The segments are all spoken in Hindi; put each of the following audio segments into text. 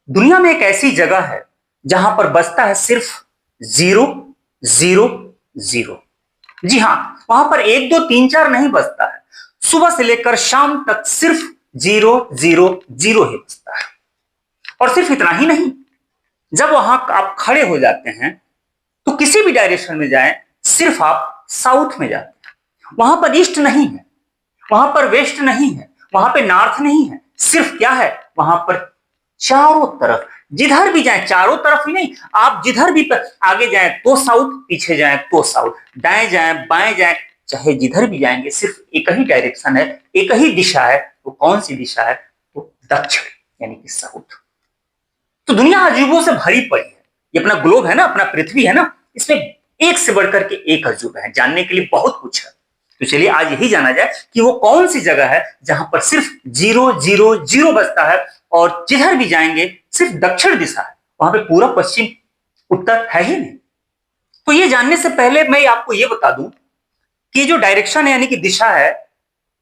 दुनिया में एक ऐसी जगह है जहां पर बचता है सिर्फ जीरो जीरो जीरो। जी हां, वहां पर एक दो तीन चार नहीं बचता है। सुबह से लेकर शाम तक सिर्फ जीरो जीरो जीरो ही बचता है। और सिर्फ इतना ही नहीं, जब वहां आप खड़े हो जाते हैं तो किसी भी डायरेक्शन में जाएं, सिर्फ आप साउथ में जाते हैं। वहां पर ईस्ट नहीं है, वहां पर वेस्ट नहीं है, वहां पे नॉर्थ नहीं है। सिर्फ क्या है, वहां पर चारों तरफ जिधर भी जाएं, चारों तरफ ही नहीं, आप जिधर भी आगे जाएं तो साउथ, पीछे जाएं तो साउथ, दाएं जाएं बाएं जाएं, चाहे जिधर भी जाएंगे सिर्फ एक ही डायरेक्शन है, एक ही दिशा है। वो कौन सी दिशा है? तो दक्षिण यानी कि साउथ। तो दुनिया अजूबों से भरी पड़ी है। ये अपना ग्लोब है ना, अपना पृथ्वी है ना, इसमें एक से बढ़कर के एक अजूबा है। जानने के लिए बहुत कुछ है। तो चलिए आज यही जाना जाए कि वो कौन सी जगह है जहां पर सिर्फ जीरो जीरो जीरो बचता है और जिधर भी जाएंगे सिर्फ दक्षिण दिशा है, वहां पे पूरा पश्चिम उत्तर है ही नहीं। तो ये जानने से पहले मैं आपको ये बता दूं कि जो डायरेक्शन है यानी कि दिशा है,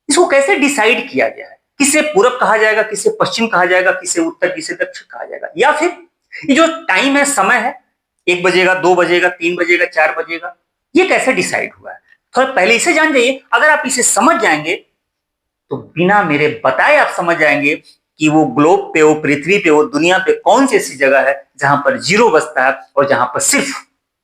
इसको कैसे डिसाइड किया गया है। किसे पूरब कहा जाएगा, किसे पश्चिम कहा जाएगा, किसे उत्तर, किसे दक्षिण कहा जाएगा, या फिर ये जो टाइम है, समय है, 1 बजेगा, 2 बजेगा, 3 बजेगा, 4 बजेगा, ये कैसे डिसाइड हुआ है। थोड़ा पहले इसे जान जाइए। अगर आप इसे समझ जाएंगे तो बिना मेरे बताए आप समझ जाएंगे कि वो ग्लोब पे, वो पृथ्वी पे, वो दुनिया पे कौन सी ऐसी जगह है जहां पर जीरो बचता है और जहां पर सिर्फ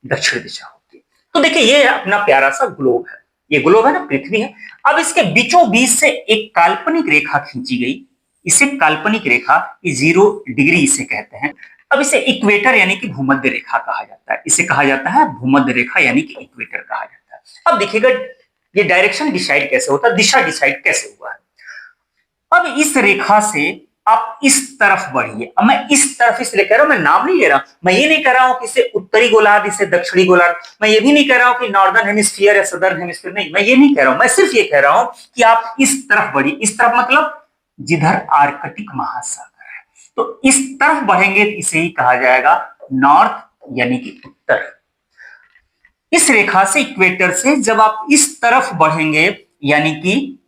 दक्षिण दिशा होती है। तो देखिए, ये अपना प्यारा सा ग्लोब है। ये ग्लोब है ना, पृथ्वी है। अब इसके बीचों बीच से एक काल्पनिक रेखा खींची गई। इसे काल्पनिक रेखा, 0 डिग्री इसे कहते हैं। अब इसे इक्वेटर यानी कि भूमध्य रेखा कहा जाता है। इसे कहा जाता है भूमध्य रेखा यानी कि इक्वेटर कहा जाता है। अब देखिएगा, ये डायरेक्शन डिसाइड कैसे होता है, दिशा डिसाइड कैसे हुआ है। अब इस रेखा से आप इस तरफ बढ़िए। अब मैं इस तरफ इसलिए कह रहा हूं, मैं नाम नहीं ले रहा हूं। मैं ये नहीं कह रहा हूं कि इसे उत्तरी गोलार्ध, इसे दक्षिणी गोलार्ध। मैं ये भी नहीं कह रहा हूं कि नॉर्दर्न हेमिस्फीयर या सदर्न हेमिस्फीयर। नहीं, मैं ये नहीं कह रहा हूं। मैं सिर्फ ये कह रहा हूं कि आप इस तरफ बढ़िए। इस तरफ मतलब जिधर आर्कटिक महासागर है, तो इस तरफ बढ़ेंगे, इसे ही कहा जाएगा नॉर्थ यानी कि उत्तर। इस रेखा से, इक्वेटर से जब आप इस तरफ बढ़ेंगे यानी कि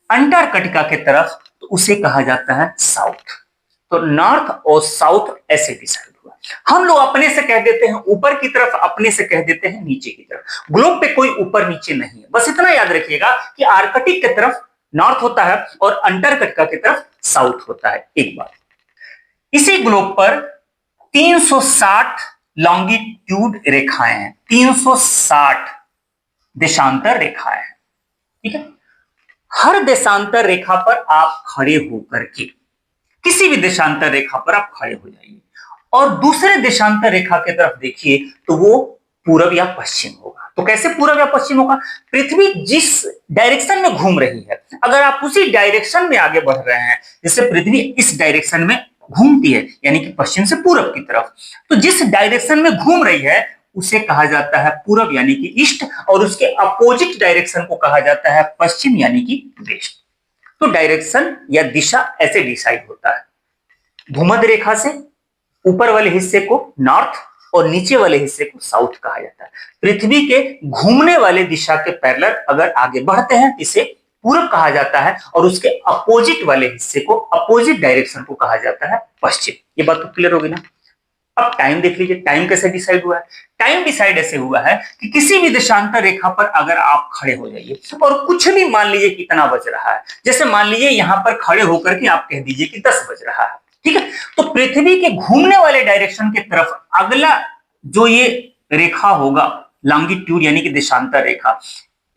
अंटार्कटिका के तरफ, तो उसे कहा जाता है साउथ। तो नॉर्थ और साउथ ऐसे डिसाइड हुआ। हम लोग अपने से कह देते हैं ऊपर की तरफ, अपने से कह देते हैं नीचे की तरफ। ग्लोब पे कोई ऊपर नीचे नहीं है। बस इतना याद रखिएगा कि आर्कटिक की तरफ नॉर्थ होता है और अंटार्कटिका की तरफ साउथ होता है। एक बात, इसी ग्लोब पर 360 लॉन्गिट्यूड रेखाएं हैं, 360 देशांतर रेखाएं हैं। ठीक है, हर देशांतर रेखा पर आप खड़े होकर के, किसी भी देशांतर रेखा पर आप खड़े हो जाइए और दूसरे देशांतर रेखा की तरफ देखिए, तो वो पूरब या पश्चिम होगा। तो कैसे पूरब या पश्चिम होगा? पृथ्वी जिस डायरेक्शन में घूम रही है, अगर आप उसी डायरेक्शन में आगे बढ़ रहे हैं, जैसे पृथ्वी इस डायरेक्शन में घूमती है यानी कि पश्चिम से पूरब की तरफ, तो जिस डायरेक्शन में घूम रही है उसे कहा जाता है पूरब यानी कि ईस्ट, और उसके अपोजिट डायरेक्शन को कहा जाता है पश्चिम यानी कि वेस्ट। तो डायरेक्शन या दिशा ऐसे डिसाइड होता है। भूमध्य रेखा से ऊपर वाले हिस्से को नॉर्थ और नीचे वाले हिस्से को साउथ कहा जाता है। पृथ्वी के घूमने वाले दिशा के पैरेलल अगर आगे बढ़ते हैं, इसे पूरब कहा जाता है, और उसके अपोजिट वाले हिस्से को, अपोजिट डायरेक्शन को कहा जाता है पश्चिम। ये बात तो क्लियर होगी ना। अब टाइम देख लीजिए, टाइम कैसे डिसाइड हुआ है। टाइम डिसाइड ऐसे हुआ है कि किसी भी देशांतर रेखा पर अगर आप खड़े हो जाइए और कुछ भी मान लीजिए कितना बज रहा है, जैसे मान लीजिए यहां पर खड़े होकर के आप कह दीजिए कि 10 बज रहा है, ठीक है, तो पृथ्वी के घूमने वाले डायरेक्शन की तरफ अगला जो ये रेखा होगा, लॉन्गिट्यूड यानी कि देशांतर रेखा,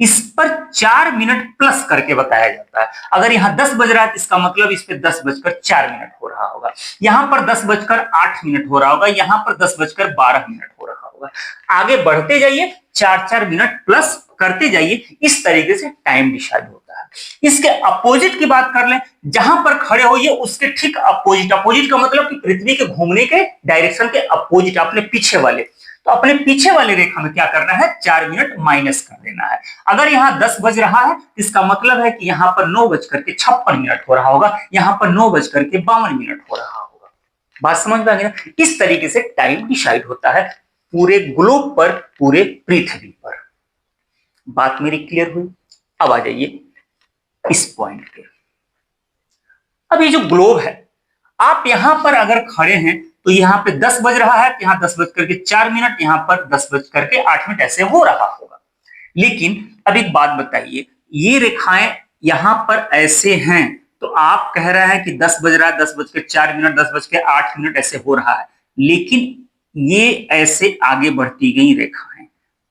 इस पर 4 मिनट प्लस करके बताया जाता है। अगर यहां 10 बज रहा है तो इसका मतलब इस पे 10 बजकर 4 मिनट हो रहा होगा, यहां पर 10 बजकर 8 मिनट हो रहा होगा, यहां पर 10 बजकर 12 मिनट हो रहा होगा। आगे बढ़ते जाइए, 4-4 मिनट प्लस करते जाइए। इस तरीके से टाइम डिसाइड होता है। इसके अपोजिट की बात कर लें, जहां पर खड़े होइए उसके ठीक अपोजिट, अपोजिट का मतलब कि पृथ्वी के घूमने के डायरेक्शन के अपोजिट, अपने पीछे वाले, तो अपने पीछे वाली रेखा में क्या करना है, 4 मिनट माइनस कर देना है। अगर यहां 10 बज रहा है, इसका मतलब है कि यहां पर 9 बजकर 56 मिनट हो रहा होगा, यहां पर 9 बजकर 52 मिनट हो रहा होगा। बात समझ में आ गई ना। इस तरीके से टाइम डिसाइड होता है पूरे ग्लोब पर, पूरे पृथ्वी पर। बात मेरी क्लियर हुई? अब आ जाइए इस पॉइंट पे। अब ये जो ग्लोब है, आप यहां पर अगर खड़े हैं तो यहाँ पे 10 बज रहा है, यहाँ 10:04, यहाँ पर 10:08 ऐसे हो रहा होगा। लेकिन अब एक बात बताइए, ये रेखाएं यहां पर ऐसे हैं तो आप कह रहे हैं कि 10 बज रहा है, 10:04, 10:08 ऐसे हो रहा है, लेकिन ये ऐसे आगे बढ़ती गई रेखाएं।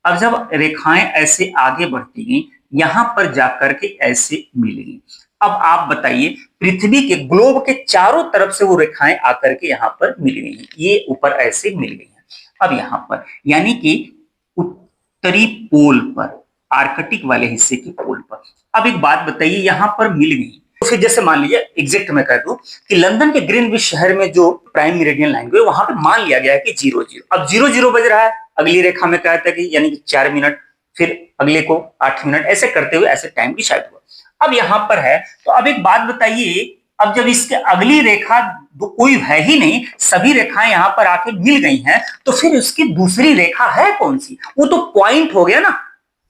अब जब रेखाएं ऐसे आगे बढ़ती गई, यहां पर जाकर के ऐसे मिल गई। अब आप बताइए, पृथ्वी के ग्लोब के चारों तरफ से वो रेखाएं आकर के यहां पर मिल गई हैं, ये ऊपर ऐसे मिल गई हैं। अब यहां पर यानी कि उत्तरी पोल पर, आर्कटिक वाले हिस्से के पोल पर। अब एक बात बताइए, यहां पर मिल गई तो फिर जैसे मान लीजिए एग्जैक्ट मैं कह दूं कि लंदन के ग्रीनविच शहर में जो प्राइम मेरिडियन लाइन है वहां पे मान लिया गया है कि 00। अब 00 बज रहा है, अगली रेखा में कहता है कि यानी कि 4 मिनट, फिर अगले को 8 मिनट, ऐसे करते हुए ऐसे टाइम डिसाइड हुआ। अब यहां पर है तो अब एक बात बताइए, अब जब इसके अगली रेखा कोई है ही नहीं, सभी रेखाएं यहां पर आके मिल गई हैं, तो फिर उसकी दूसरी रेखा है कौन सी? वो तो पॉइंट हो गया ना।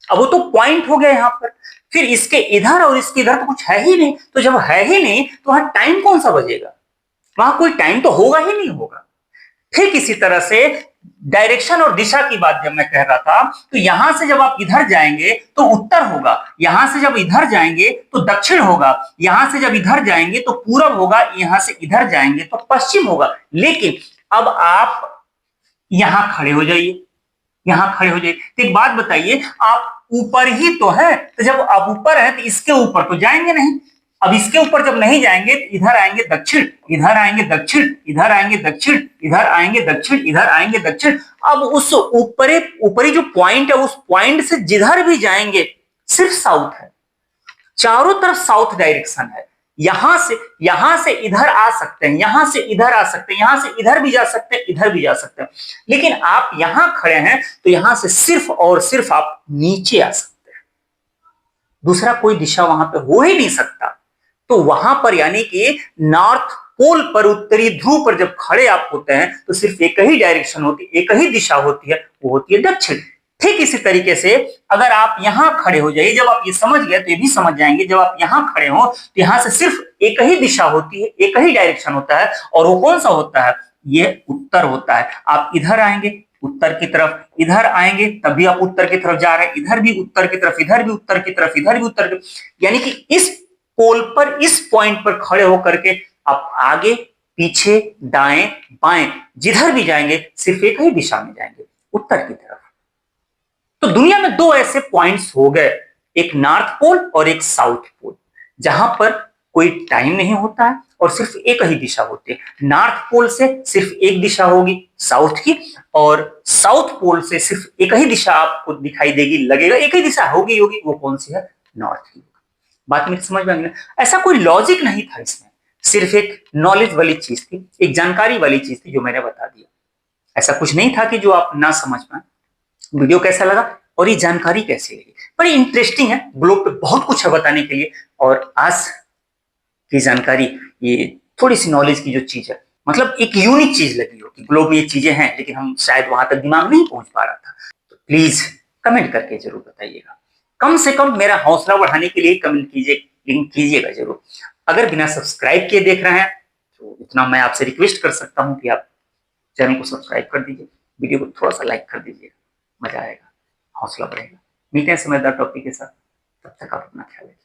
अब वो तो पॉइंट हो गया यहां पर, फिर इसके इधर और इसके इधर तो कुछ है ही नहीं। तो जब है ही नहीं तो वहां टाइम कौन सा बजेगा? वहां कोई टाइम तो होगा ही नहीं होगा। ठीक इसी तरह से डायरेक्शन और दिशा की बात जब मैं कह रहा था, तो यहां से जब आप इधर जाएंगे तो उत्तर होगा, यहां से जब इधर जाएंगे तो दक्षिण होगा, यहां से जब इधर जाएंगे तो पूरब होगा, यहां से इधर जाएंगे तो पश्चिम होगा। लेकिन अब आप यहां खड़े हो जाइए, यहां खड़े हो जाइए, तो एक बात बताइए, आप ऊपर ही तो है, तो जब आप ऊपर है तो इसके ऊपर तो जाएंगे नहीं। अब इसके ऊपर जब नहीं जाएंगे तो इधर आएंगे दक्षिण, इधर आएंगे दक्षिण, इधर आएंगे दक्षिण, इधर आएंगे दक्षिण, इधर आएंगे दक्षिण। अब उस ऊपरी ऊपरी जो पॉइंट है, उस पॉइंट से जिधर भी जाएंगे सिर्फ साउथ है, चारों तरफ साउथ डायरेक्शन है। यहां से इधर आ सकते हैं, यहां से इधर आ सकते हैं, यहां से इधर भी जा सकते हैं, इधर भी जा सकते हैं। लेकिन आप यहां खड़े हैं तो यहां से सिर्फ और सिर्फ आप नीचे आ सकते हैं, दूसरा कोई दिशा वहां पे हो ही नहीं सकता। तो वहां पर यानी कि नॉर्थ पोल पर, उत्तरी ध्रुव पर जब खड़े आप होते हैं तो सिर्फ एक ही डायरेक्शन होती है, एक ही दिशा होती है, वो होती है दक्षिण। ठीक इसी तरीके से अगर आप यहां खड़े हो जाइए, जब आप ये समझ गए तो ये भी समझ जाएंगे, जब आप यहां खड़े हो तो यहां से सिर्फ एक ही दिशा होती है, एक ही डायरेक्शन होता है, और वो कौन सा होता है? ये उत्तर होता है। आप इधर आएंगे उत्तर की तरफ, इधर आएंगे तब भी आप उत्तर की तरफ जा रहे हैं, इधर भी उत्तर की तरफ, इधर भी उत्तर की तरफ, इधर भी उत्तर की, यानी कि इस पोल पर, इस पॉइंट पर खड़े होकर के आप आगे पीछे दाएं बाएं जिधर भी जाएंगे सिर्फ एक ही दिशा में जाएंगे, उत्तर की तरफ। तो दुनिया में दो ऐसे पॉइंट्स हो गए, एक नॉर्थ पोल और एक साउथ पोल, जहां पर कोई टाइम नहीं होता है और सिर्फ एक ही दिशा होती है। नॉर्थ पोल से सिर्फ एक दिशा होगी साउथ की, और साउथ पोल से सिर्फ एक ही दिशा आपको दिखाई देगी, लगेगा एक ही दिशा होगी, वो कौन सी है? नॉर्थ की। बात मेरी समझ में आ गई? ऐसा कोई लॉजिक नहीं था इसमें, सिर्फ एक नॉलेज वाली चीज थी, एक जानकारी वाली चीज थी जो मैंने बता दिया। ऐसा कुछ नहीं था कि जो आप ना समझ पाए। वीडियो कैसा लगा और ये जानकारी कैसी लगी? बड़ी इंटरेस्टिंग है, ग्लोब पे बहुत कुछ है बताने के लिए, और आज की जानकारी, ये थोड़ी सी नॉलेज की जो चीज है, मतलब एक यूनिक चीज लगी हो कि ग्लोब में ये चीजें हैं, लेकिन हम शायद वहां तक दिमाग नहीं पहुंच पा रहा था। तो प्लीज कमेंट करके जरूर बताइएगा, कम से कम मेरा हौसला बढ़ाने के लिए कमेंट कीजिएगा जरूर। अगर बिना सब्सक्राइब किए देख रहे हैं तो इतना मैं आपसे रिक्वेस्ट कर सकता हूं कि आप चैनल को सब्सक्राइब कर दीजिए, वीडियो को थोड़ा सा लाइक कर दीजिए, मजा आएगा, हौसला बढ़ेगा। मिलते हैं समझदार टॉपिक के साथ, तब तक आप अपना ख्याल रखिए।